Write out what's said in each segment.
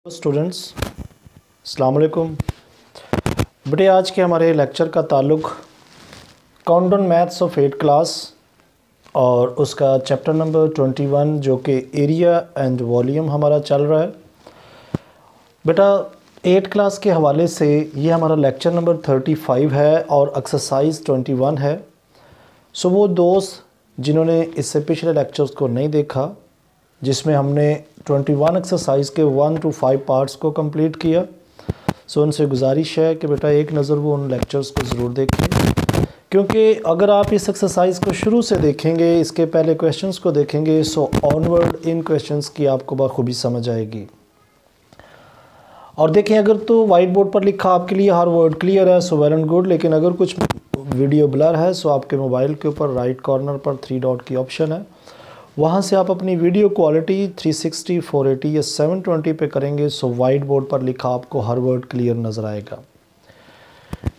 Students अस्सलाम वालेकुम बेटे। आज के हमारे लेक्चर का ताल्लुक़ countdown maths of 8th class और उसका चैप्टर नंबर 21 जो कि एरिया एंड वॉल्यूम हमारा चल रहा है। बेटा 8th क्लास के हवाले से ये हमारा लेक्चर नंबर 35 है और एक्सरसाइज 21 है। सो वो दोस्त जिन्होंने इससे पिछले लेक्चर्स को नहीं देखा, जिसमें हमने 21 एक्सरसाइज के 1 to 5 पार्ट्स को कंप्लीट किया, सो उनसे गुजारिश है कि बेटा एक नज़र वो उन लेक्चर्स को ज़रूर देखें, क्योंकि अगर आप इस एक्सरसाइज को शुरू से देखेंगे, इसके पहले क्वेश्चंस को देखेंगे, सो ऑनवर्ड इन क्वेश्चंस की आपको बखूबी समझ आएगी। और देखें, अगर तो वाइट बोर्ड पर लिखा आपके लिए हर वर्ड क्लियर है सो वेल एंड गुड, लेकिन अगर कुछ वीडियो ब्लर है सो आपके मोबाइल के ऊपर राइट कॉर्नर पर 3 डॉट की ऑप्शन है, वहाँ से आप अपनी वीडियो क्वालिटी 360, 480 या 720 पे करेंगे सो वाइट बोर्ड पर लिखा आपको हर वर्ड क्लियर नज़र आएगा।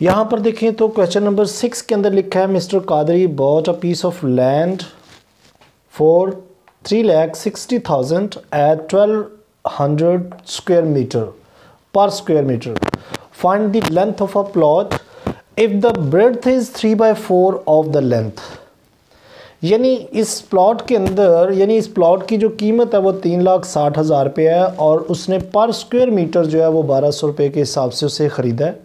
यहाँ पर देखें तो क्वेश्चन नंबर 6 के अंदर लिखा है mister Qadri bought a piece of land for 3,60,000 at 1200 square metre per square metre. Find the length of a plot if the breadth is 3/4 of the length. यानी इस प्लॉट के अंदर, यानी इस प्लॉट की जो कीमत है वो 3,60,000 रुपये है और उसने पर स्क्वायर मीटर जो है वो 1,200 रुपये के हिसाब से उसे ख़रीदा है।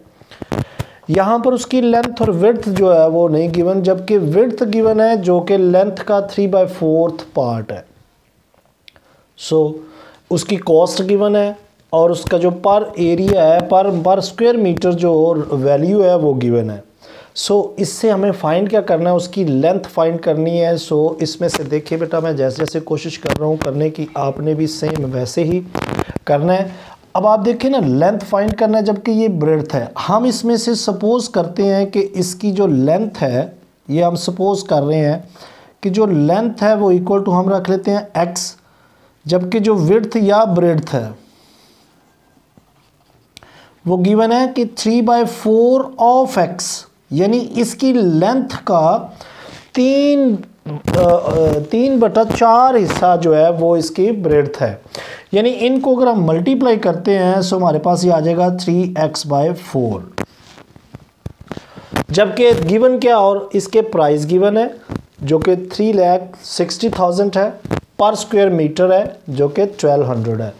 यहाँ पर उसकी लेंथ और विड्थ जो है वो नहीं गिवन, जबकि विड्थ गिवन है जो कि लेंथ का 3/4 पार्ट है। सो उसकी कॉस्ट गिवन है और उसका जो पर एरिया है, पर स्क्वायर मीटर जो वैल्यू है वो गिवन है। सो इससे हमें फ़ाइंड क्या करना है, उसकी लेंथ फाइंड करनी है। सो इसमें से देखिए बेटा, मैं जैसे जैसे कोशिश कर रहा हूँ करने की, आपने भी सेम वैसे ही करना है। अब आप देखिए ना, लेंथ फाइंड करना है जबकि ये ब्रेड्थ है। हम इसमें से सपोज़ करते हैं कि इसकी जो लेंथ है, ये हम सपोज़ कर रहे हैं कि जो लेंथ है वो इक्वल टू हम रख लेते हैं x, जबकि जो विड्थ या ब्रेड्थ है वो गिवन है कि 3/4 ऑफ x, यानी इसकी लेंथ का 3/4 हिस्सा जो है वो इसकी ब्रेड्थ है। यानी इनको अगर हम मल्टीप्लाई करते हैं सो हमारे पास ये आ जाएगा 3x/4, जबकि गिवन क्या और इसके प्राइस गिवन है जो कि 3,60,000 है, पर स्क्वायर मीटर है जो कि 1200 है।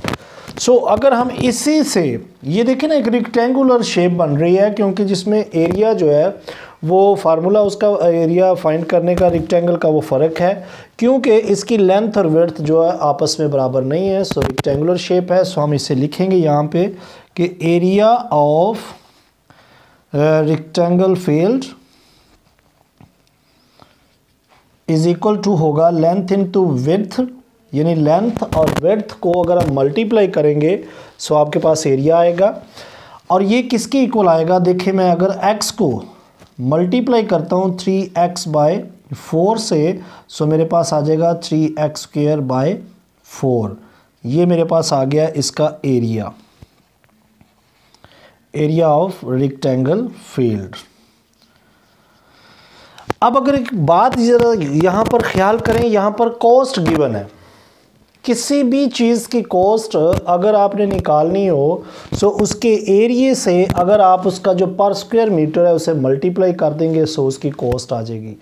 सो अगर हम इसी से, ये देखें ना, एक रेक्टेंगुलर शेप बन रही है, क्योंकि जिसमें एरिया जो है वो फार्मूला उसका एरिया फाइंड करने का रेक्टेंगल का वो फ़र्क है, क्योंकि इसकी लेंथ और विड्थ जो है आपस में बराबर नहीं है। सो रेक्टेंगुलर शेप है, सो हम इसे लिखेंगे यहाँ पे कि area of rectangle field is equal to होगा लेंथ इनटू विड्थ, यानी लेंथ और विड्थ को अगर हम मल्टीप्लाई करेंगे सो आपके पास एरिया आएगा। और ये किसके इक्वल आएगा, देखिए मैं अगर x को मल्टीप्लाई करता हूँ 3x/4 से, सो मेरे पास आ जाएगा 3x²/4। ये मेरे पास आ गया इसका area, area of rectangle field. अब अगर एक बात ज़रा यहाँ पर ख्याल करें, यहाँ पर कॉस्ट गिवन है। किसी भी चीज़ की कॉस्ट अगर आपने निकालनी हो सो उसके एरिया से अगर आप उसका जो पर स्क्वायर मीटर है उसे मल्टीप्लाई कर देंगे सो उसकी कॉस्ट आ जाएगी।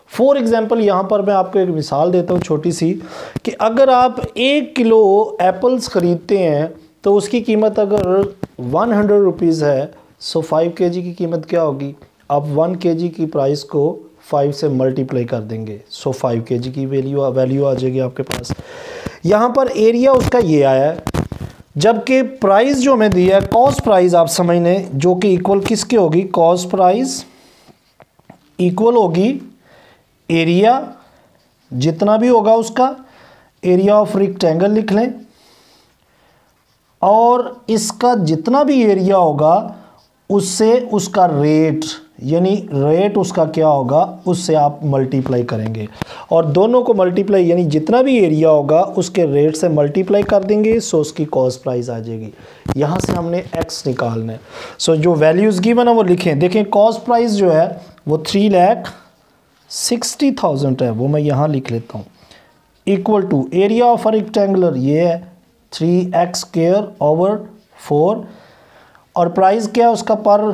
फॉर एग्जांपल यहाँ पर मैं आपको एक मिसाल देता हूँ छोटी सी, कि अगर आप 1 किलो एप्पल्स ख़रीदते हैं तो उसकी कीमत अगर 100 रुपीज़ है सो 5 kg की कीमत क्या होगी। आप 1 kg की प्राइस को 5 से मल्टीप्लाई कर देंगे सो 5 kg की वैल्यू आ जाएगी आपके पास। यहाँ पर एरिया उसका ये आया है, जबकि प्राइस जो हमें दिया है कॉस्ट प्राइस आप समझने, जो कि इक्वल किसके होगी, कॉस्ट प्राइस इक्वल होगी एरिया जितना भी होगा उसका, एरिया ऑफ रेक्टेंगल लिख लें, और इसका जितना भी एरिया होगा उससे उसका रेट, यानी रेट उसका क्या होगा उससे आप मल्टीप्लाई करेंगे, और दोनों को मल्टीप्लाई यानी जितना भी एरिया होगा उसके रेट से मल्टीप्लाई कर देंगे सो उसकी कॉस्ट प्राइस आ जाएगी। यहाँ से हमने x निकालना है। सो जो वैल्यूज़ गिवन है वो लिखें। देखें कॉस्ट प्राइस जो है वो 3,60,000 है, वो मैं यहाँ लिख लेता हूँ, equal to area of a rectangular ये है 3x स्क्वायर ओवर 4 और प्राइस क्या है उसका पर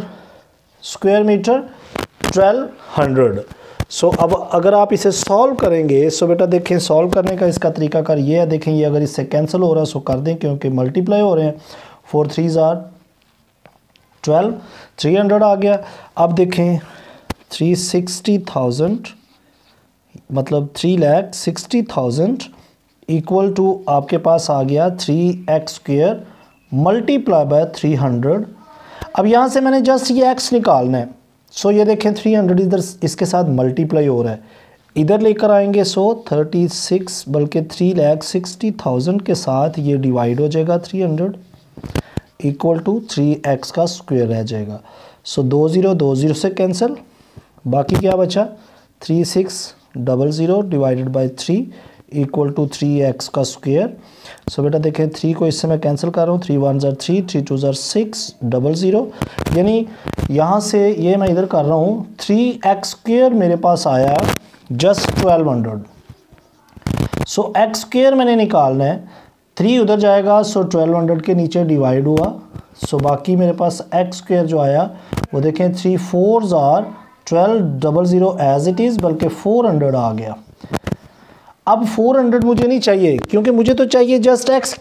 स्क्वायर मीटर 1200। सो अब अगर आप इसे सॉल्व करेंगे, सो बेटा देखें सॉल्व करने का इसका तरीकाकार ये है, देखें ये अगर इससे कैंसिल हो रहा है सो कर दें क्योंकि मल्टीप्लाई हो रहे हैं, 4 3 12, 300 आ गया। अब देखें 360,000 मतलब 3,60,000 इक्वल टू आपके पास आ गया 3x स्क्वायर मल्टीप्लाई बाय 300। अब यहाँ से मैंने जस्ट ये x निकालना है। सो ये देखें 300 इधर इसके साथ मल्टीप्लाई हो रहा है, इधर लेकर आएंगे सो 36 बल्कि 3,60,000 के साथ ये डिवाइड हो जाएगा 300 इक्वल टू 3x का स्क्वायर रह जाएगा। सो 20 से कैंसिल, बाकी क्या बचा 3600 divided by 3 equal to 3x का स्क्वायर। सो बेटा देखें 3 को इससे मैं कैंसिल कर रहा हूँ, 3 1 3 3 2 600, यानी यहाँ से ये मैं इधर कर रहा हूँ 3x स्क्वायर मेरे पास आया जस्ट 1200। सो x स्क्वायर मैंने निकालना है, 3 उधर जाएगा सो 1200 के नीचे डिवाइड हुआ। सो बाकी मेरे पास x स्क्वायर जो आया वो देखें 3 4 1200 एज इट इज़, बल्कि 400 आ गया। अब 400 मुझे नहीं चाहिए क्योंकि मुझे तो चाहिए जस्ट x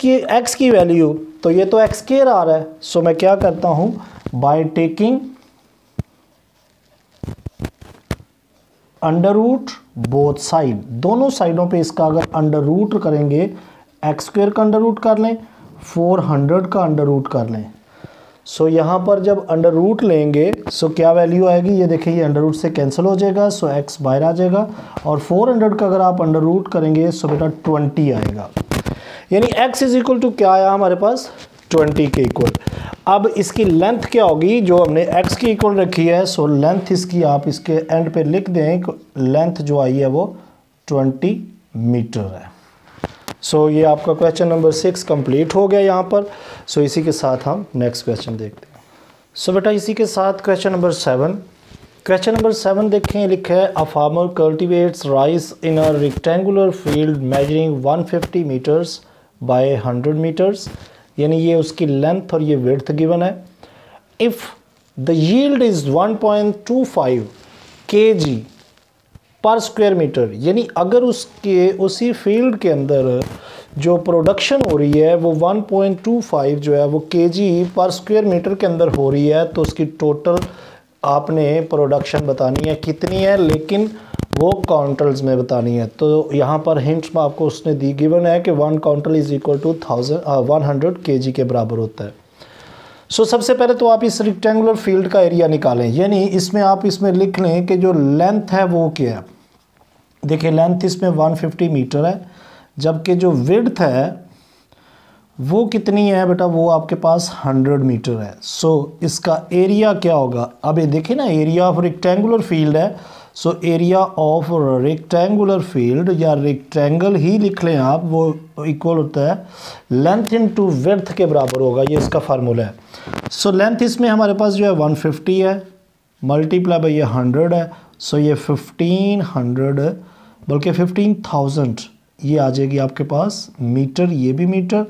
की वैल्यू, तो ये तो x स्क्वायर आ रहा है। सो मैं क्या करता हूँ, by taking under root both side, दोनों साइडों पे इसका अगर अंडर रूट करेंगे, x स्क्वायर का अंडर रूट कर लें, 400 का अंडर रूट कर लें। सो यहाँ पर जब अंडर रूट लेंगे सो क्या वैल्यू आएगी, ये देखिए ये अंडर रूट से कैंसिल हो जाएगा, सो x बाहर आ जाएगा और 400 का अगर आप अंडर रूट करेंगे सो बेटा 20 आएगा, यानी x इज इक्वल टू क्या आया हमारे पास 20 के इक्वल। अब इसकी लेंथ क्या होगी जो हमने x की इक्वल रखी है, सो लेंथ इसकी आप इसके एंड पे लिख दें, लेंथ जो आई है वो 20 मीटर है। सो ये आपका क्वेश्चन नंबर 6 कंप्लीट हो गया यहाँ पर। सो इसी के साथ हम नेक्स्ट क्वेश्चन देखते हैं। सो बेटा इसी के साथ क्वेश्चन नंबर 7, क्वेश्चन नंबर 7 देखें, लिखा है a farmer cultivates rice in a rectangular field measuring 150 metres by 100 metres, यानी ये उसकी लेंथ और ये विड्थ गिवन है। If the yield is 1.25 kg per square metre, यानी अगर उसके उसी फील्ड के अंदर जो प्रोडक्शन हो रही है वो 1.25 जो है वो kg पर स्क्वायर मीटर के अंदर हो रही है, तो उसकी टोटल आपने प्रोडक्शन बतानी है कितनी है, लेकिन वो काउंटल्स में बतानी है। तो यहाँ पर हिंट में आपको उसने दी गिवन है कि 1 काउंटल इज इक्वल टू 100 kg के बराबर होता है। सो सबसे पहले तो आप इस रेक्टेंगुलर फील्ड का एरिया निकालें, यानी इसमें आप इसमें लिख लें कि जो लेंथ है वो क्या है। देखिए लेंथ इसमें 150 मीटर है, जबकि जो विड्थ है वो कितनी है बेटा, वो आपके पास 100 मीटर है। सो इसका एरिया क्या होगा, अब ये देखिए ना एरिया ऑफ रेक्टेंगुलर फील्ड है, so area of rectangular field या रेक्टेंगल ही लिख लें आप, वो इक्वल होता है लेंथ इनटू विड्थ के बराबर होगा, ये इसका फार्मूला है। सो लेंथ इसमें हमारे पास जो है 150 है, मल्टीप्लाई बाई ये 100 है, सो ये 1500 बल्कि 15,000 ये आ जाएगी आपके पास मीटर, ये भी मीटर,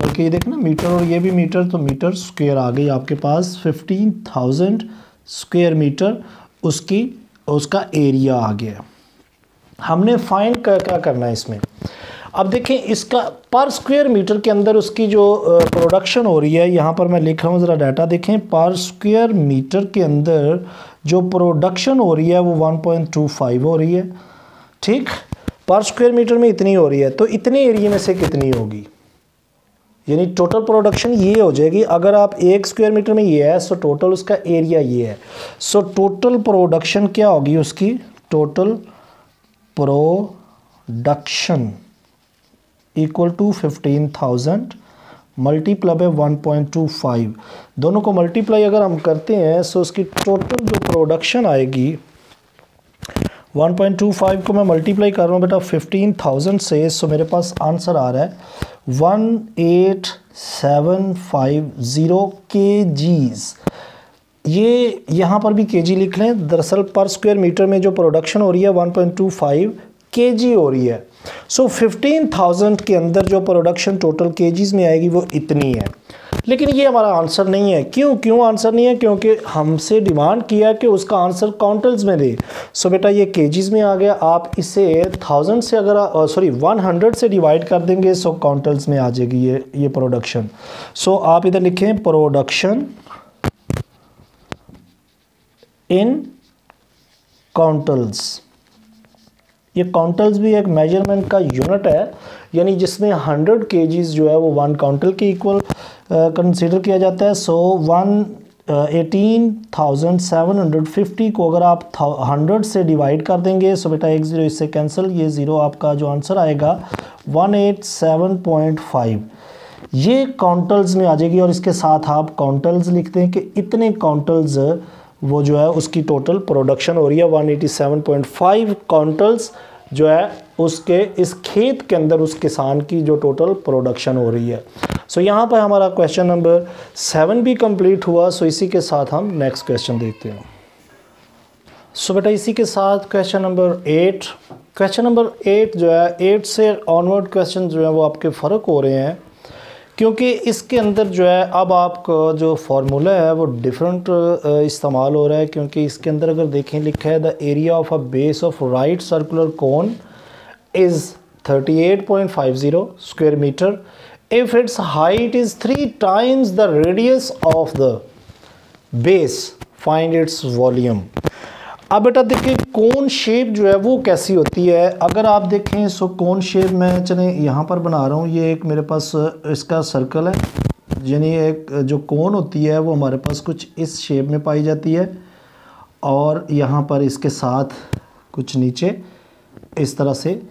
बल्कि ये देखना मीटर और ये भी मीटर, तो मीटर स्क्वायर आ गई आपके पास 15,000 स्क्वायर मीटर, उसका एरिया आ गया। हमने फाइंड क्या करना है इसमें, अब देखें इसका पर स्क्वायर मीटर के अंदर उसकी जो प्रोडक्शन हो रही है, यहाँ पर मैं लिख रहा हूँ ज़रा डाटा देखें, पर स्क्वायर मीटर के अंदर जो प्रोडक्शन हो रही है वो 1.25 हो रही है, ठीक, पर स्क्वायर मीटर में इतनी हो रही है, तो इतने एरिया में से कितनी होगी, यानी टोटल प्रोडक्शन ये हो जाएगी। अगर आप 1 स्क्वायर मीटर में ये है सो टोटल उसका एरिया ये है, सो टोटल प्रोडक्शन क्या होगी उसकी, total production equal to 15,000 multiply by 1.25, दोनों को मल्टीप्लाई अगर हम करते हैं सो उसकी टोटल जो प्रोडक्शन आएगी 1.25 को मैं मल्टीप्लाई कर रहा हूँ बेटा 15,000 से, सो मेरे पास आंसर आ रहा है 18750 kgs। ये यहाँ पर भी kg लिख लें, दरअसल पर स्क्वायर मीटर में जो प्रोडक्शन हो रही है 1.25 केजी हो रही है। सो 15,000 के अंदर जो प्रोडक्शन टोटल केजीज़ में आएगी वो इतनी है। लेकिन ये हमारा आंसर नहीं है। क्यों आंसर नहीं है? क्योंकि हमसे डिमांड किया कि उसका आंसर क्वांटल्स में दे। सो बेटा ये केजीज़ में आ गया। आप इसे 100 से डिवाइड कर देंगे, सो क्वांटल्स में आ जाएगी ये प्रोडक्शन। सो आप इधर लिखें प्रोडक्शन इन क्वांटल्स। ये क्वांटल्स भी एक मेजरमेंट का यूनिट है, यानी जिसमें 100 केजीज़ जो है वो 1 क्वांटल के इक्वल कंसीडर किया जाता है। सो 18,750 को अगर आप 100 से डिवाइड कर देंगे, सो बेटा 1 0 इससे कैंसिल, ये 0 आपका जो आंसर आएगा 187.5 ये क्वांटल्स में आ जाएगी। और इसके साथ आप क्वांटल्स लिखते हैं कि इतने क्वांटल्स वो जो है उसकी टोटल प्रोडक्शन हो रही है। 187.5 क्वांटल्स जो है उसके इस खेत के अंदर उस किसान की जो टोटल प्रोडक्शन हो रही है। सो यहाँ पर हमारा क्वेश्चन नंबर 7 भी कंप्लीट हुआ। सो इसी के साथ हम नेक्स्ट क्वेश्चन देखते हैं। सो बेटा इसी के साथ क्वेश्चन नंबर 8 जो है 8 से ऑनवर्ड क्वेश्चन जो है वो आपके फ़र्क हो रहे हैं, क्योंकि इसके अंदर जो है अब आपका जो फार्मूला है वो डिफरेंट इस्तेमाल हो रहा है। क्योंकि इसके अंदर अगर देखें लिखा है the area of a base of right circular cone is 38.50 square metre if its height is 3 times the radius of the base, find its volume. अब बेटा देखिए कोन शेप जो है वो कैसी होती है। अगर आप देखें सो कोन शेप मैं चलें यहाँ पर बना रहा हूँ। ये एक मेरे पास इसका सर्कल है, यानी एक जो कोन होती है वो हमारे पास कुछ इस शेप में पाई जाती है, और यहाँ पर इसके साथ कुछ नीचे इस तरह से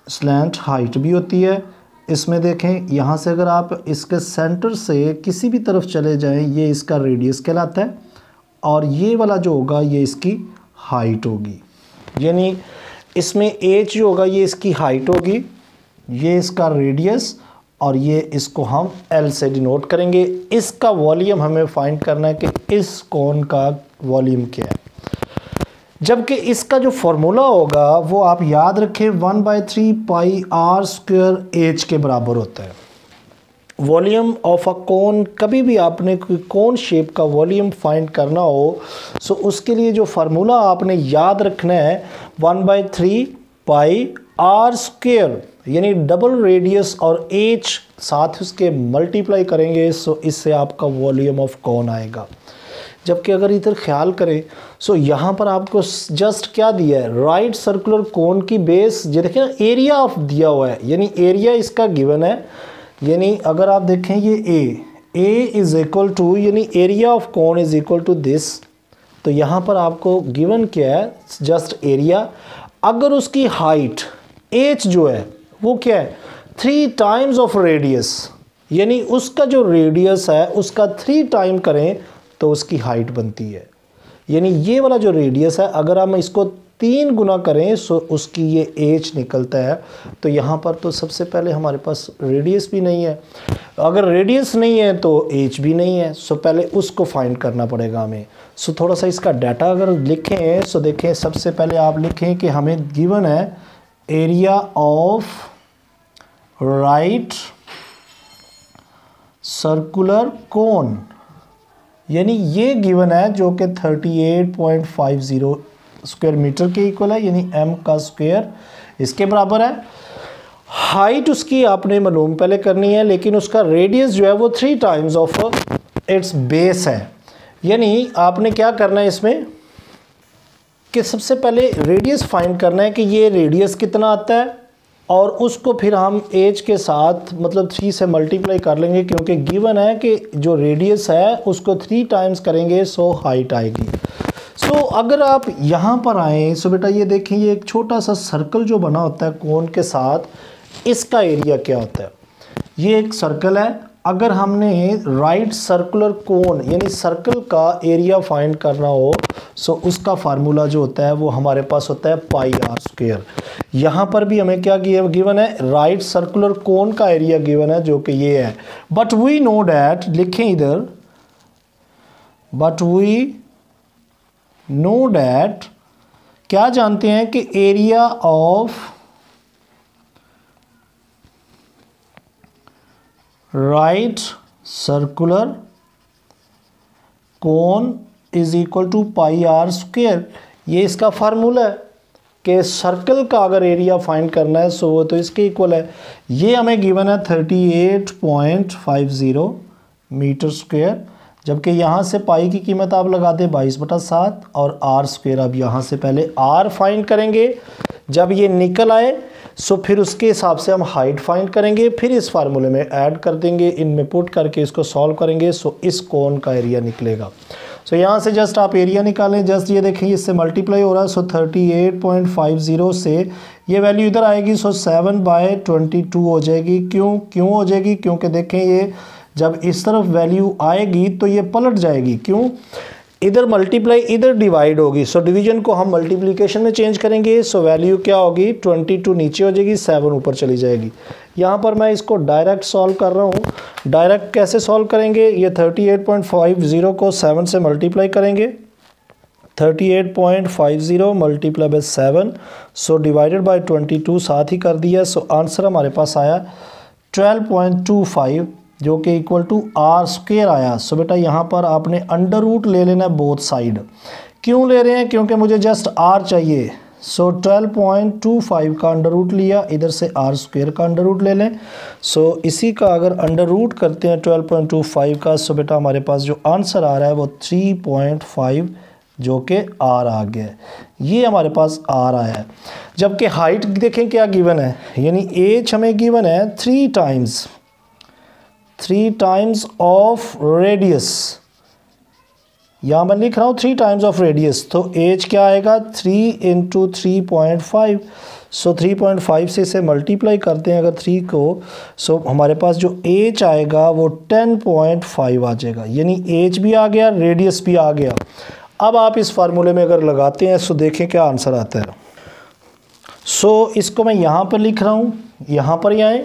स्लैंट हाइट भी होती है। इसमें देखें यहाँ से अगर आप इसके सेंटर से किसी भी तरफ चले जाएं, ये इसका रेडियस कहलाता है, और ये वाला जो होगा ये इसकी हाइट होगी। यानी इसमें एच जो होगा ये इसकी हाइट होगी, ये इसका रेडियस, और ये इसको हम एल से डिनोट करेंगे। इसका वॉल्यूम हमें फाइंड करना है कि इस कोन का वॉल्यूम क्या है। जबकि इसका जो फॉर्मूला होगा वो आप याद रखें 1/3 पाई आर स्क्वायर एच के बराबर होता है। वॉल्यूम ऑफ अ कोन, कभी भी आपने कोई कोन शेप का वॉल्यूम फाइंड करना हो सो उसके लिए जो फार्मूला आपने याद रखना है 1/3 पाई आर स्क्वायर, यानी डबल रेडियस और एच साथ उसके मल्टीप्लाई करेंगे, सो इससे आपका वॉल्यूम ऑफ कोन आएगा। जबकि अगर इधर ख्याल करें सो यहाँ पर आपको जस्ट क्या दिया है, राइट सर्कुलर कोन की बेस, ये देखिए ना एरिया ऑफ दिया हुआ है, यानी एरिया इसका गिवन है। यानी अगर आप देखें ये ए इज़ इक्वल टू, यानी area of cone is equal to this. तो यहाँ पर आपको गिवन क्या है, जस्ट एरिया। अगर उसकी हाइट एच जो है वो क्या है 3 times ऑफ रेडियस, यानी उसका जो रेडियस है उसका 3 टाइम करें तो उसकी हाइट बनती है। यानी ये वाला जो रेडियस है अगर हम इसको 3 गुना करें सो उसकी ये एच निकलता है। तो यहाँ पर तो सबसे पहले हमारे पास रेडियस भी नहीं है, अगर रेडियस नहीं है तो एच भी नहीं है, सो पहले उसको फाइंड करना पड़ेगा हमें। सो थोड़ा सा इसका डाटा अगर लिखें सो देखें, सबसे पहले आप लिखें कि हमें गिवन है एरिया ऑफ राइट सर्कुलर कोन, यानी ये गिवन है जो कि 38.50 स्क्वायर मीटर के इक्वल है, यानी m का स्क्वायर इसके बराबर है। हाइट उसकी आपने मालूम पहले करनी है, लेकिन उसका रेडियस जो है वो 3 टाइम्स ऑफ इट्स बेस है। यानी आपने क्या करना है इसमें कि सबसे पहले रेडियस फाइंड करना है कि ये रेडियस कितना आता है, और उसको फिर हम एज के साथ मतलब 3 से मल्टीप्लाई कर लेंगे, क्योंकि गिवन है कि जो रेडियस है उसको 3 टाइम्स करेंगे सो हाइट आएगी। सो अगर आप यहाँ पर आएँ सो बेटा ये देखें, ये एक छोटा सा सर्कल जो बना होता है कोन के साथ, इसका एरिया क्या होता है। ये एक सर्कल है, अगर हमने राइट सर्कुलर कोन यानी सर्कल का एरिया फाइंड करना हो सो उसका फार्मूला जो होता है वो हमारे पास होता है पाई आर स्क्वायर। यहाँ पर भी हमें क्या गिवन है, राइट सर्कुलर कोन का एरिया गिवन है जो कि ये है। बट वी नो डैट, लिखें इधर, बट वी नो डैट क्या जानते हैं कि area of right circular cone is equal to pi r square. ये इसका फार्मूला है कि सर्कल का अगर एरिया फाइंड करना है सो वो तो इसके इक्वल है। ये हमें गिवन है 38.50 मीटर स्क्वायर, जबकि यहाँ से पाई की कीमत आप लगा दें 22/7 और आर स्क्वायर। अब यहाँ से पहले आर फाइंड करेंगे, जब ये निकल आए सो फिर उसके हिसाब से हम हाइट फाइंड करेंगे, फिर इस फार्मूले में ऐड कर देंगे, इनमें पुट करके इसको सॉल्व करेंगे सो इस कोन का एरिया निकलेगा। सो यहाँ से जस्ट आप एरिया निकालें, जस्ट ये देखें इससे मल्टीप्लाई हो रहा है, सो 38.50 से ये वैल्यू इधर आएगी, सो 7/22 हो जाएगी। क्यों हो जाएगी? क्योंकि देखें ये जब इस तरफ वैल्यू आएगी तो ये पलट जाएगी। क्यों? इधर मल्टीप्लाई इधर डिवाइड होगी, सो डिवीजन को हम मल्टीप्लिकेशन में चेंज करेंगे, सो वैल्यू क्या होगी 22 नीचे हो जाएगी, 7 ऊपर चली जाएगी। यहाँ पर मैं इसको डायरेक्ट सॉल्व कर रहा हूँ। डायरेक्ट कैसे सॉल्व करेंगे? ये 38.50 को 7 से मल्टीप्लाई करेंगे, 38.50 multiply by 7 so divided by 22 साथ ही कर दिया। सो आंसर हमारे पास आया 12.25 जो कि इक्वल टू आर स्क्वायर आया। सो बेटा यहाँ पर आपने अंडर रूट ले लेना है बोथ साइड। क्यों ले रहे हैं? क्योंकि मुझे जस्ट आर चाहिए। सो 12.25 का अंडर रूट लिया, इधर से आर स्क्वायर का अंडर रूट ले लें। सो इसी का अगर अंडर रूट करते हैं 12.25 का, सो बेटा हमारे पास जो आंसर आ रहा है वो 3.5 जो कि आर आ गया है। ये हमारे पास आर आया है। जबकि हाइट देखें क्या गिवन है, यानी एच हमें गिवन है 3 टाइम्स ऑफ रेडियस। यहाँ मैं लिख रहा हूँ 3 टाइम्स ऑफ रेडियस, तो एच क्या आएगा 3 × 3.5। सो 3.5 से इसे मल्टीप्लाई करते हैं अगर 3 को, सो हमारे पास जो एच आएगा वो 10.5 आ जाएगा, यानी एच भी आ गया, रेडियस भी आ गया। अब आप इस फार्मूले में अगर लगाते हैं सो देखें क्या आंसर आता है। सो इसको मैं यहाँ पर लिख रहा हूँ, यहाँ पर ही आए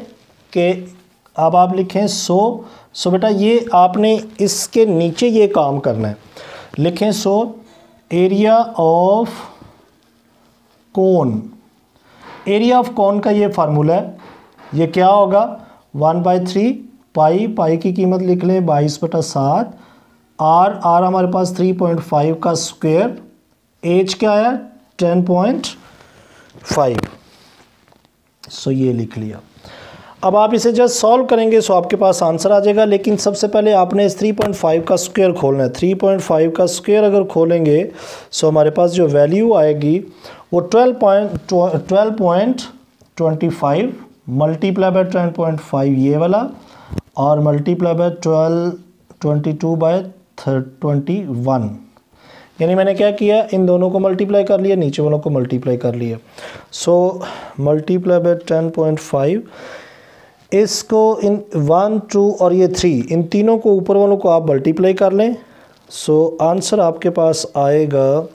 कि अब आप लिखें सो बेटा ये आपने इसके नीचे ये काम करना है। लिखें so area of cone, area of कोन का ये फार्मूला है, ये क्या होगा 1/3 पाई की कीमत लिख लें 22/7, आर हमारे पास 3.5 का स्क्वायर, एच क्या आया 10.5। सो ये लिख लिया। अब आप इसे जस्ट सॉल्व करेंगे सो आपके पास आंसर आ जाएगा, लेकिन सबसे पहले आपने इस 3.5 का स्क्वायर खोलना है। 3.5 का स्क्वायर अगर खोलेंगे सो हमारे पास जो वैल्यू आएगी वो 12.25 मल्टीप्लाई बाय 10.5 ये वाला, और मल्टीप्लाई बाय 22/21, यानी मैंने क्या किया इन दोनों को मल्टीप्लाई कर लिया, नीचे वालों को मल्टीप्लाई कर लिया। सो मल्टीप्लाई बाय 10.5, इसको इन 1 2 और ये 3 इन तीनों को ऊपर वालों को आप मल्टीप्लाई कर लें। सो आंसर आपके पास आएगा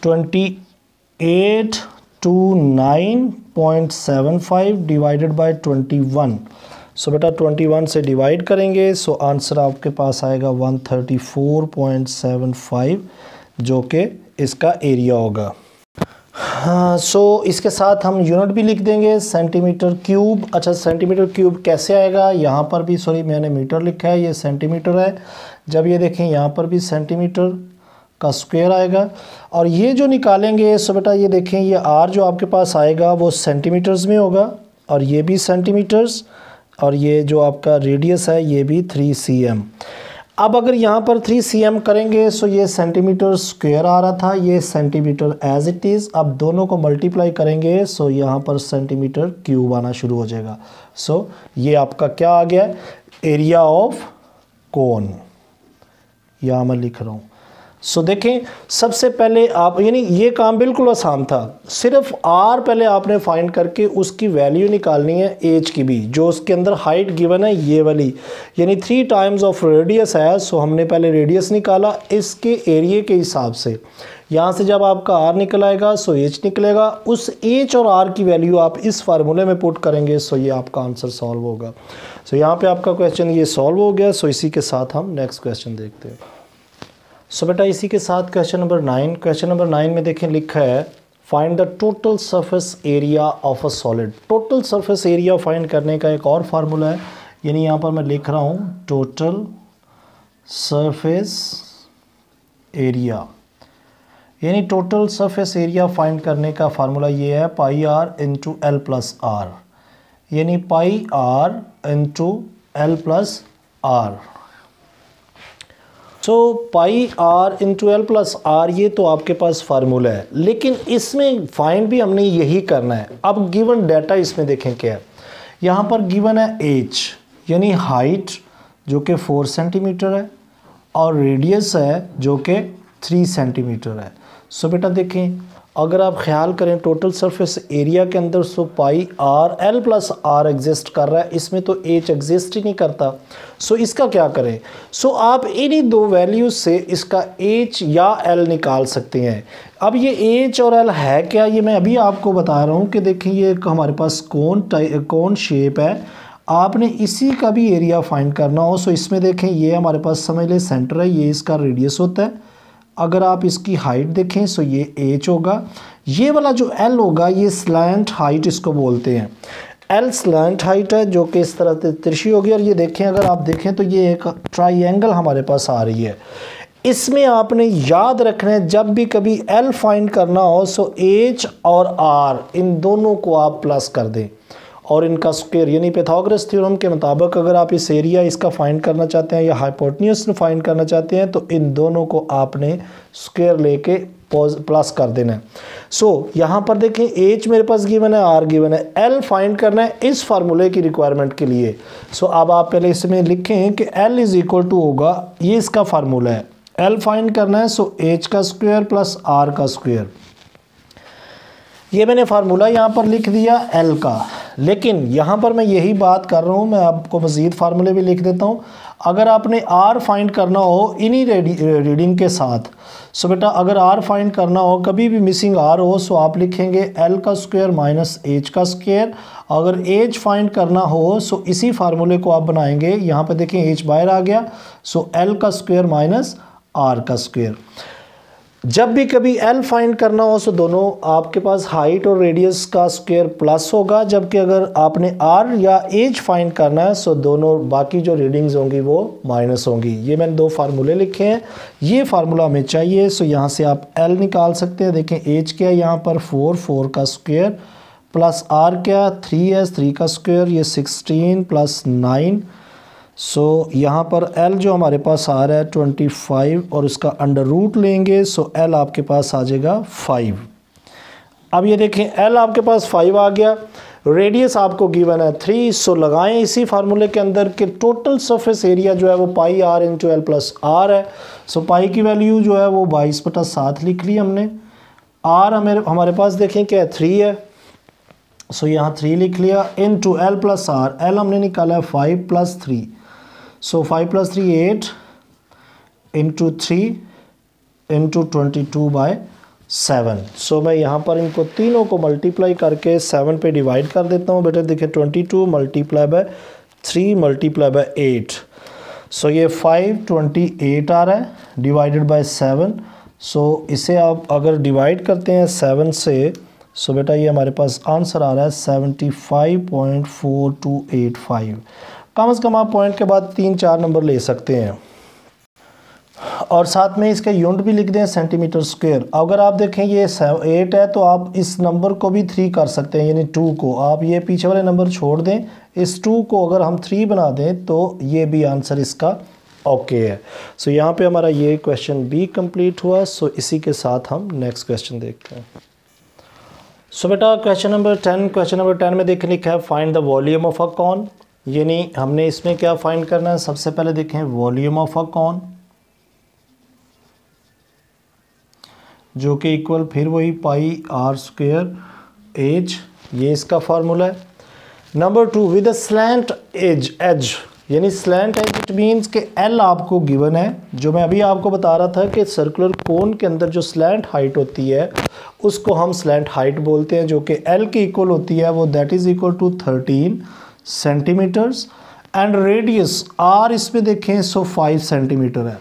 2829.75 डिवाइडेड बाय 21। सो बेटा 21 से डिवाइड करेंगे सो आंसर आपके पास आएगा 134.75 जो कि इसका एरिया होगा। हाँ, सो इसके साथ हम यूनिट भी लिख देंगे सेंटीमीटर क्यूब। अच्छा, सेंटीमीटर क्यूब कैसे आएगा? यहाँ पर भी सॉरी मैंने मीटर लिखा है, ये सेंटीमीटर है। जब ये देखें यहाँ पर भी सेंटीमीटर का स्क्वायर आएगा, और ये जो निकालेंगे सो बेटा ये देखें ये आर जो आपके पास आएगा वो सेंटीमीटर्स में होगा, और ये भी सेंटीमीटर्स, और ये जो आपका रेडियस है ये भी 3 cm। अब अगर यहाँ पर 3 cm करेंगे सो ये सेंटीमीटर स्क्वायर आ रहा था, ये सेंटीमीटर एज इट इज़। अब दोनों को मल्टीप्लाई करेंगे सो यहाँ पर सेंटीमीटर क्यूब आना शुरू हो जाएगा। सो ये आपका क्या आ गया एरिया ऑफ कोन, यहाँ मैं लिख रहा हूँ। सो देखें सबसे पहले आप, यानी ये काम बिल्कुल आसान था, सिर्फ आर पहले आपने फाइंड करके उसकी वैल्यू निकालनी है एच की भी, जो उसके अंदर हाइट गिवन है ये वाली, यानी 3 टाइम्स ऑफ रेडियस है। सो हमने पहले रेडियस निकाला इसके एरिया के हिसाब से। यहाँ से जब आपका आर निकल आएगा सो एच निकलेगा, उस एच और आर की वैल्यू आप इस फार्मूले में पुट करेंगे सो ये आपका आंसर सॉल्व होगा। सो यहाँ पे आपका क्वेश्चन ये सॉल्व हो गया। सो इसी के साथ हम नेक्स्ट क्वेश्चन देखते हैं। सो बेटा इसी के साथ क्वेश्चन नंबर 9, क्वेश्चन नंबर 9 में देखें लिखा है find the total surface area of a solid. Total surface area find करने का एक और फार्मूला है, यानी यहाँ पर मैं लिख रहा हूँ टोटल सरफेस एरिया, यानी टोटल सरफेस एरिया फाइंड करने का फार्मूला ये है pi R into L plus R, यानी pi R into L plus R. So pi R into L plus R ये तो आपके पास फार्मूला है, लेकिन इसमें फाइंड भी हमने यही करना है। अब गिवन डाटा इसमें देखें क्या है, यहाँ पर गिवन है एच यानी हाइट जो कि 4 सेंटीमीटर है और रेडियस है जो कि 3 सेंटीमीटर है। सो बेटा देखें अगर आप ख्याल करें टोटल सरफेस एरिया के अंदर so pi R L plus R exist कर रहा है, इसमें तो एच एग्जिस्ट ही नहीं करता। सो इसका क्या करें, सो आप इन्हीं दो वैल्यूज से इसका एच या एल निकाल सकते हैं। अब ये एच और एल है क्या, ये मैं अभी आपको बता रहा हूँ कि देखिए ये हमारे पास कौन शेप है, आपने इसी का भी एरिया फाइंड करना हो। सो इसमें देखें ये हमारे पास समझ लें सेंटर है, ये इसका रेडियस होता है। अगर आप इसकी हाइट देखें सो ये एच होगा, ये वाला जो एल होगा ये स्लैंट हाइट इसको बोलते हैं। एल स्लैंट हाइट है जो कि इस तरह से तिरछी होगी, और ये देखें अगर आप देखें तो ये एक ट्राइंगल हमारे पास आ रही है। इसमें आपने याद रखना है जब भी कभी एल फाइंड करना हो सो एच और आर इन दोनों को आप प्लस कर दें और इनका स्क्वायर, यानी पाइथागोरस थ्योरम के मुताबिक अगर आप इस एरिया इसका फाइंड करना चाहते हैं या हाइपोटेन्यूज फाइंड करना चाहते हैं तो इन दोनों को आपने स्क्वायर लेके प्लस कर देना है। सो यहाँ पर देखें एच मेरे पास गिवन है, आर गिवन है, एल फाइंड करना है इस फार्मूले की रिक्वायरमेंट के लिए। सो अब आप पहले इसमें लिखें कि एल इज इक्वल टू होगा, ये इसका फार्मूला है, एल फाइंड करना है सो एच का स्क्वायर प्लस आर का स्क्वायर। ये मैंने फार्मूला यहाँ पर लिख दिया एल का, लेकिन यहाँ पर मैं यही बात कर रहा हूँ, मैं आपको मज़ीद फार्मूले भी लिख देता हूँ। अगर आपने आर फाइंड करना हो इन्हीं रीडिंग के साथ, सो बेटा अगर आर फाइंड करना हो कभी भी मिसिंग आर हो सो आप लिखेंगे एल का स्क्वायर माइनस एच का स्क्वायर। अगर एच फाइंड करना हो सो इसी फार्मूले को आप बनाएंगे, यहाँ पे देखें एच बाहर आ गया सो एल का स्क्वायर माइनस आर का स्क्वायर। जब भी कभी एल फाइंड करना हो सो दोनों आपके पास हाइट और रेडियस का स्क्वायर प्लस होगा, जबकि अगर आपने आर या एच फाइंड करना है सो दोनों बाकी जो रीडिंग्स होंगी वो माइनस होंगी। ये मैंने दो फार्मूले लिखे हैं, ये फार्मूला हमें चाहिए। सो यहाँ से आप एल निकाल सकते हैं। देखें एच क्या है यहाँ पर 4 का स्क्वायर प्लस आर क्या 3 है 3 का स्क्वायर, ये 16 प्लस 9। सो यहाँ पर L जो हमारे पास आ रहा है 25 और उसका अंडर रूट लेंगे सो L आपके पास आ जाएगा 5। अब ये देखें L आपके पास 5 आ गया, रेडियस आपको गिवन है 3। सो लगाएं इसी फार्मूले के अंदर कि टोटल सरफेस एरिया जो है वो pi R into L plus R है। सो पाई की वैल्यू जो है वो 22/7 लिख ली हमने। आर हमारे पास देखें क्या है 3 है, सो यहाँ 3 लिख लिया into L plus r. L हमने निकाला है 5 + 3, सो 5 + 3 8 इंटू 3 इंटू 22/7। सो मैं यहाँ पर इनको तीनों को मल्टीप्लाई करके 7 पे डिवाइड कर देता हूँ। बेटा देखिए 22 × 3 × 8, सो ये 528 आ रहा है डिवाइडेड बाय 7। सो इसे आप अगर डिवाइड करते हैं 7 से सो बेटा ये हमारे पास आंसर आ रहा है 75.4285। कम से कम आप पॉइंट के बाद 3-4 नंबर ले सकते हैं और साथ में इसके यूनिट भी लिख दें सेंटीमीटर स्क्वायर। अगर आप देखें ये 8 है तो आप इस नंबर को भी 3 कर सकते हैं, यानी 2 को आप ये पीछे वाले नंबर छोड़ दें, इस 2 को अगर हम 3 बना दें तो ये भी आंसर इसका ओके है। सो यहाँ पे हमारा ये क्वेश्चन भी कंप्लीट हुआ। सो इसी के साथ हम नेक्स्ट क्वेश्चन देखते हैं। सो बेटा क्वेश्चन नंबर 10 में देखें लिखा है find the volume of a cone, यानी हमने इसमें क्या फाइंड करना है। सबसे पहले देखें वॉल्यूम ऑफ अ कॉन जो कि इक्वल फिर वही पाई आर स्क्वायर एच, ये इसका फार्मूला है। Number 2 with a slant edge, यानी स्लैंट एज इट मीन्स कि एल आपको गिवन है, जो मैं अभी आपको बता रहा था कि सर्कुलर कोन के अंदर जो स्लैंट हाइट होती है उसको हम स्लैंट हाइट बोलते हैं, जो कि एल के इक्वल होती है, वो that is equal to 13 centimetres and radius r इसमें देखें सो 5 सेंटीमीटर है।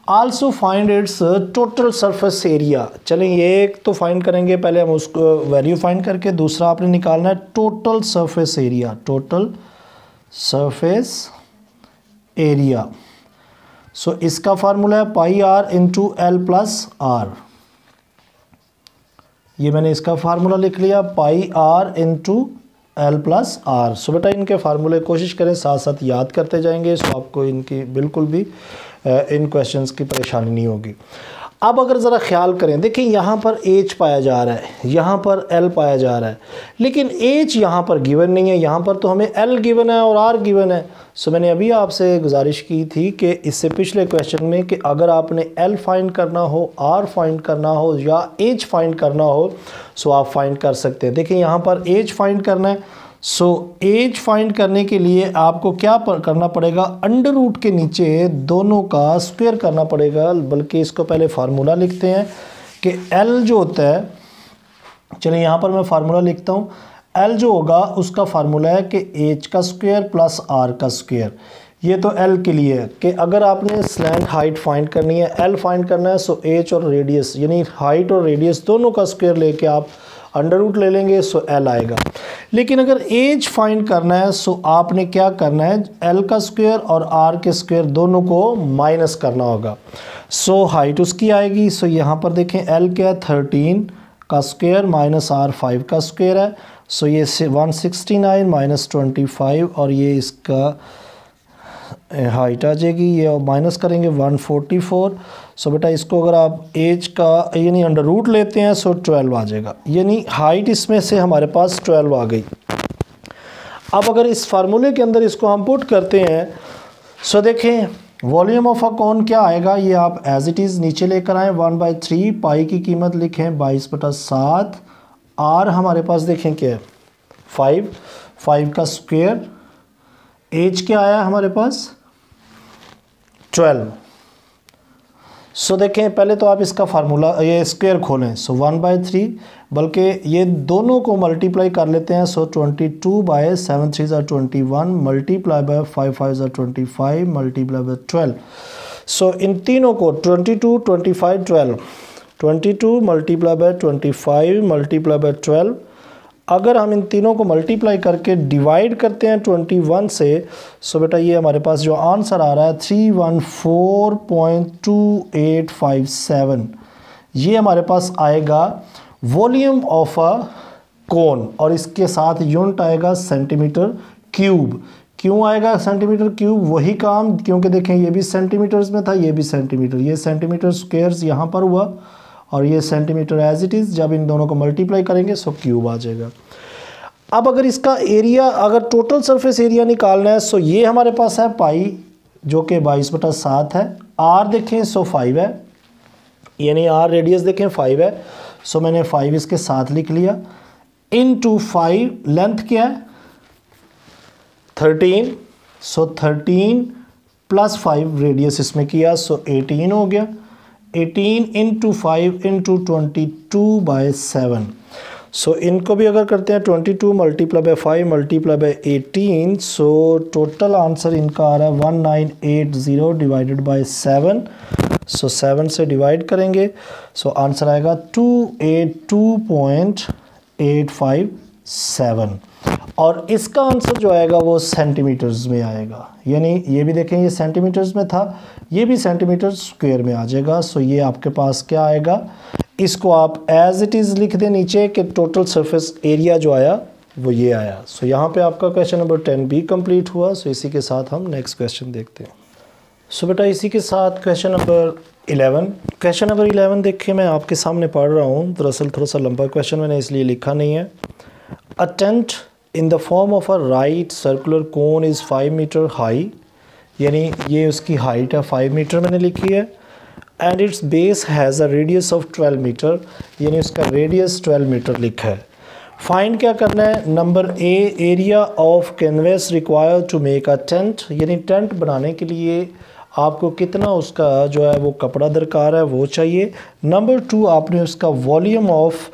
Also find its total surface area. चलें ये एक तो फाइंड करेंगे, पहले हम उसको वैल्यू फाइंड करके दूसरा आपने निकालना है total surface area, total surface area. So इसका फार्मूला है pi R into L plus R. ये मैंने इसका फार्मूला लिख लिया, pi R into L plus R. So बेटा इनके फार्मूले कोशिश करें साथ साथ याद करते जाएंगे, सो आपको इनकी बिल्कुल भी इन क्वेश्चंस की परेशानी नहीं होगी। अब अगर ज़रा ख्याल करें, देखिए यहाँ पर एच पाया जा रहा है, यहाँ पर एल पाया जा रहा है, लेकिन एच यहाँ पर गिवन नहीं है, यहाँ पर तो हमें एल गिवन है और आर गिवन है। सो मैंने अभी आपसे गुजारिश की थी कि इससे पिछले क्वेश्चन में कि अगर आपने एल फाइंड करना हो, आर फाइंड करना हो या एच फाइंड करना हो, सो आप फाइंड कर सकते हैं। देखिए यहाँ पर एच फाइंड करना है, सो एज फाइंड करने के लिए आपको क्या करना पड़ेगा, अंडर रूट के नीचे दोनों का स्क्वायर करना पड़ेगा। बल्कि इसको पहले फार्मूला लिखते हैं कि एल जो होता है, चलिए यहाँ पर मैं फार्मूला लिखता हूँ। एल जो होगा उसका फार्मूला है कि एच का स्क्वायर प्लस आर का स्क्वायर। ये तो एल के लिए है कि अगर आपने स्लैंट हाइट फाइंड करनी है, एल फाइंड करना है, सो एच और रेडियस यानी हाइट और रेडियस दोनों का स्क्वायर लेके आप अंडर रूट ले लेंगे, सो एल आएगा। लेकिन अगर एज फाइंड करना है, सो आपने क्या करना है, एल का स्क्वायर और आर के स्क्वायर दोनों को माइनस करना होगा। सो हाइट उसकी आएगी, सो यहाँ पर देखें एल क्या है 13 का स्क्वायर माइनस आर 5 का स्क्वायर है। सो ये 169 माइनस 25 और ये इसका हाइट आ जाएगी, ये माइनस करेंगे 144। सो बेटा इसको अगर आप एज का यानी अंडर रूट लेते हैं, सो 12 आ जाएगा, यानी हाइट इसमें से हमारे पास 12 आ गई। अब अगर इस फार्मूले के अंदर इसको हम पुट करते हैं, सो देखें वॉल्यूम ऑफ अ कोन क्या आएगा, ये आप एज इट इज़ नीचे लेकर आएँ। 1/3 पाई की कीमत लिखें 22/7। आर हमारे पास देखें क्या है 5 का स्क्वायर। एज क्या आया हमारे पास 12। सो देखें पहले तो आप इसका फार्मूला ये स्क्वायर खोलें, सो 1/3 बल्कि ये दोनों को मल्टीप्लाई कर लेते हैं। सो 22/7 3 = 21 मल्टीप्लाई बाय 5 5 = 25 मल्टीप्लाई बाय 12। सो इन तीनों को 22 25 12 22 मल्टीप्लाई बाय 25 मल्टीप्लाई बाय 12। अगर हम इन तीनों को मल्टीप्लाई करके डिवाइड करते हैं 21 से, सो बेटा ये हमारे पास जो आंसर आ रहा है 314.2857, ये हमारे पास आएगा वॉल्यूम ऑफ अ कोन और इसके साथ यूनिट आएगा सेंटीमीटर क्यूब। क्यों आएगा सेंटीमीटर क्यूब, वही काम, क्योंकि देखें ये भी सेंटीमीटर्स में था, ये भी सेंटीमीटर, ये सेंटीमीटर स्क्वायर्स यहाँ पर हुआ और ये सेंटीमीटर एज इट इज़। जब इन दोनों को मल्टीप्लाई करेंगे सो क्यूब आ जाएगा। अब अगर इसका एरिया, अगर टोटल सरफेस एरिया निकालना है, सो ये हमारे पास है पाई जो कि 22/7 है। आर देखें सो 5 है, यानी आर रेडियस देखें 5 है। सो मैंने 5 इसके साथ लिख लिया, इनटू 5 लेंथ क्या है 13। सो 13 प्लस 5 रेडियस इसमें किया, सो 18 हो गया। 18 इंटू 5 इंटू 22/7। सो इनको भी अगर करते हैं 22 multiply by 5 multiply by 18, so total answer इनका आ रहा है 1980 डिवाइडेड बाय 7। सो 7 से डिवाइड करेंगे, सो आंसर आएगा 282.857 और इसका आंसर जो आएगा वो सेंटीमीटर्स में आएगा। यानी ये भी देखें ये सेंटीमीटर्स में था, ये भी सेंटीमीटर स्क्वायर में आ जाएगा। सो ये आपके पास क्या आएगा, इसको आप एज इट इज़ लिख दें नीचे कि टोटल सरफेस एरिया जो आया वो ये आया। सो यहाँ पे आपका क्वेश्चन नंबर 10 भी कंप्लीट हुआ। सो इसी के साथ हम नेक्स्ट क्वेश्चन देखते हैं। सो बेटा इसी के साथ क्वेश्चन नंबर 11। क्वेश्चन नंबर 11 देखिए मैं आपके सामने पढ़ रहा हूँ। दरअसल थोड़ा सा लंबा क्वेश्चन मैंने इसलिए लिखा नहीं है। A tent in the form of a right circular cone is 5 metre high, यानी ये उसकी हाइट है 5 मीटर मैंने लिखी है। And its base has a radius of 12 metre, यानी उसका रेडियस 12 मीटर लिखा है। फाइंड क्या करना है, number a area of canvas require to make a tent, यानी टेंट बनाने के लिए आपको कितना उसका जो है वो कपड़ा दरकार है वो चाहिए। नंबर 2 आपने उसका volume of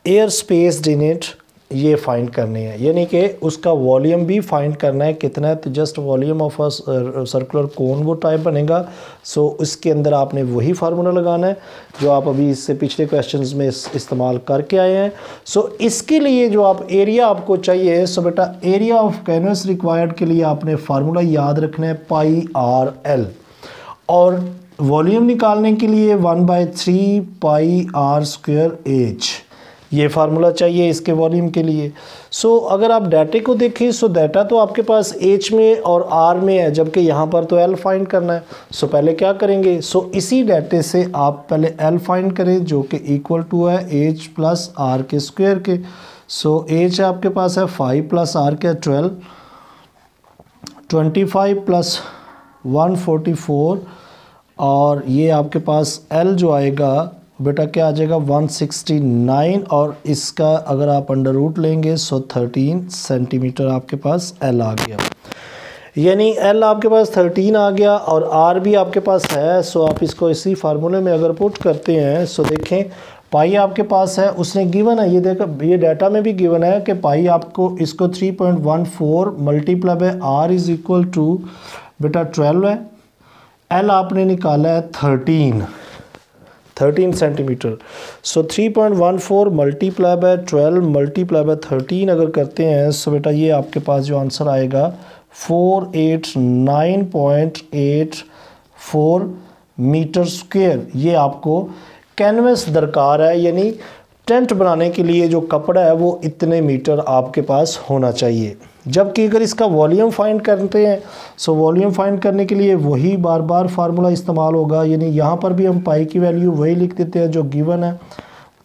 air space in it ये फाइंड करनी है, यानी कि उसका वॉल्यूम भी फाइंड करना है कितना है। तो just volume of a circular cone वो टाइप बनेगा। सो उसके अंदर आपने वही फार्मूला लगाना है जो आप अभी इससे पिछले क्वेश्चंस में इस्तेमाल करके आए हैं। सो इसके लिए जो आप एरिया आपको चाहिए, सो बेटा एरिया ऑफ कैनवस रिक्वायर्ड के लिए आपने फार्मूला याद रखना है पाई आर एल, और वॉल्यूम निकालने के लिए 1/3 पाई आर स्क्वायर एच, ये फार्मूला चाहिए इसके वॉल्यूम के लिए। सो अगर आप डाटे को देखें, सो डाटा तो आपके पास एच में और आर में है, जबकि यहाँ पर तो एल फाइंड करना है। सो पहले क्या करेंगे, सो इसी डाटे से आप पहले एल फाइंड करें जो कि इक्वल टू है एच प्लस आर के स्क्वायर के। सो एच आपके पास है 5 प्लस आर के 12, 25 प्लस 144, और ये आपके पास एल जो आएगा बेटा क्या आ जाएगा 169, और इसका अगर आप अंडर रूट लेंगे सो 13 सेंटीमीटर आपके पास एल आ गया। यानी एल आपके पास 13 आ गया और आर भी आपके पास है। सो आप इसको इसी फार्मूले में अगर पुट करते हैं, सो देखें पाई आपके पास है, उसने गिवन है, ये देखो ये डाटा में भी गिवन है कि पाई आपको इसको 3.14 multiply by r is equal to बेटा 12 है। एल आपने निकाला है 13 centimetre. So 3.14 multiply by 12 multiply by 13 अगर करते हैं, सो बेटा ये आपके पास जो आंसर आएगा 489.84 मीटर स्क्वायर। ये आपको कैनवस दरकार है, यानी टेंट बनाने के लिए जो कपड़ा है वो इतने मीटर आपके पास होना चाहिए। जबकि अगर इसका वॉल्यूम फाइंड करते हैं, सो वॉल्यूम फाइंड करने के लिए वही बार बार फार्मूला इस्तेमाल होगा, यानी यहाँ पर भी हम पाई की वैल्यू वही लिख देते हैं जो गिवन है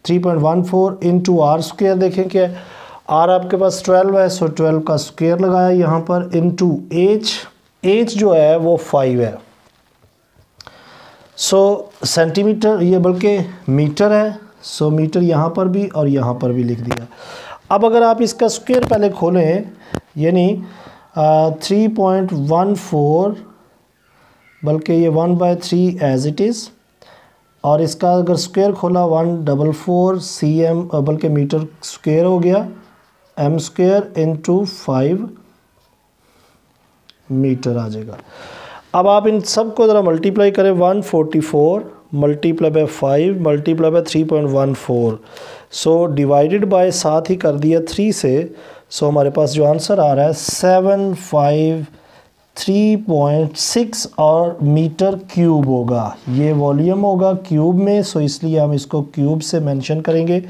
3.14 इंटू आर स्क्वायर। देखें कि आर आपके पास 12 है, सो 12 का स्क्वायर लगाया यहाँ पर इंटू एच जो है वो 5 है। सो सेंटीमीटर ये बल्कि मीटर है, सो मीटर यहाँ पर भी और यहाँ पर भी लिख दिया। अब अगर आप इसका स्क्वायर पहले खोलें, यानी 3.14 बल्कि ये 1/3 एज इट इज़, और इसका अगर स्क्वायर खोला 144 cm बल्कि मीटर स्क्वायर हो गया, m स्क्वायर इंटू 5 मीटर आ जाएगा। अब आप इन सब को ज़रा मल्टीप्लाई करें, 144 multiply by 5 multiply by 3.14, so divided by साथ ही कर दिया 3 से। सो हमारे पास जो आंसर आ रहा है 753.6 और मीटर क्यूब होगा। ये वॉल्यूम होगा क्यूब में, सो इसलिए हम इसको क्यूब से मेंशन करेंगे।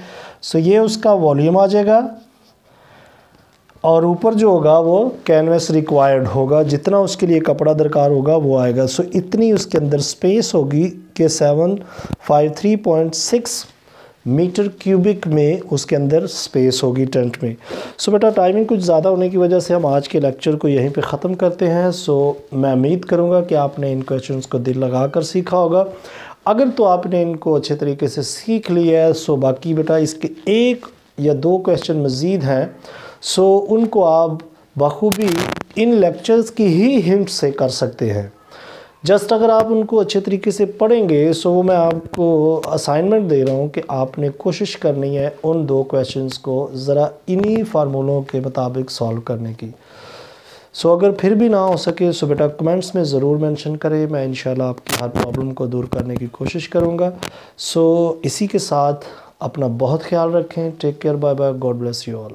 सो ये उसका वॉल्यूम आ जाएगा, और ऊपर जो होगा वो कैनवस रिक्वायर्ड होगा, जितना उसके लिए कपड़ा दरकार होगा वो आएगा। सो इतनी उसके अंदर स्पेस होगी कि 753.6 मीटर क्यूबिक में उसके अंदर स्पेस होगी टेंट में। सो बेटा टाइमिंग कुछ ज़्यादा होने की वजह से हम आज के लेक्चर को यहीं पे ख़त्म करते हैं। सो मैं उम्मीद करूँगा कि आपने इन क्वेश्चंस को दिल लगा कर सीखा होगा। अगर तो आपने इनको अच्छे तरीके से सीख लिया है, सो बाकी बेटा इसके 1 या 2 क्वेश्चन मज़ीद हैं, सो उनको आप बखूबी इन लेक्चर्स की ही हिंट से कर सकते हैं। जस्ट अगर आप उनको अच्छे तरीके से पढ़ेंगे, सो मैं आपको असाइनमेंट दे रहा हूँ कि आपने कोशिश करनी है उन 2 क्वेश्चंस को ज़रा इन्हीं फार्मूलों के मुताबिक सॉल्व करने की। सो अगर फिर भी ना हो सके, सो बेटा कमेंट्स में ज़रूर मेंशन करें, मैं इंशाल्लाह आपकी हर प्रॉब्लम को दूर करने की कोशिश करूँगा। सो इसी के साथ अपना बहुत ख्याल रखें। Take care, bye bye, God bless you all.